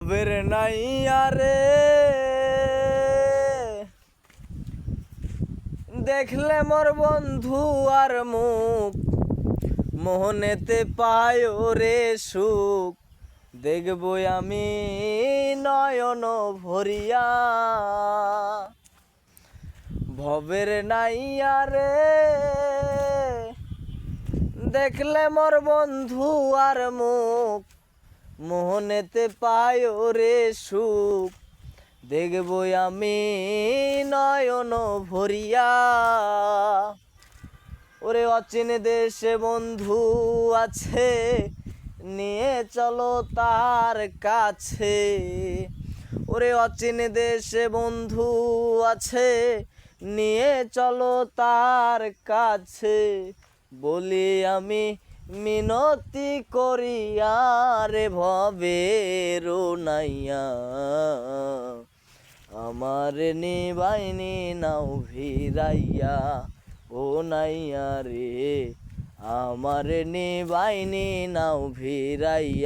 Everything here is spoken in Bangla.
বের নাই আরে দেখলে মোর বন্ধু আর মুখ মোহনেতে পায় রে সুখ দেখবো আমি নয়ন ভরিয়া ভবের নাই আরে দেখলে মোর বন্ধু আর মুখ মোহনেতে পায় রে সুখ দেখবো আমি নয়ন ভরিয়া ওরে অচিন দেশে বন্ধু আছে নিয়ে চলো তার কাছে ওরে অচিন দেশে বন্ধু আছে নিয়ে চলো তার কাছে বলি আমি মিনতি করিয়া রে ভবের নাইয়া আমার নিবাইনি নাও ভিড়াইয়া ও নাইয়া রে আমার নিবাইনি নাও ভিড়াইয়া।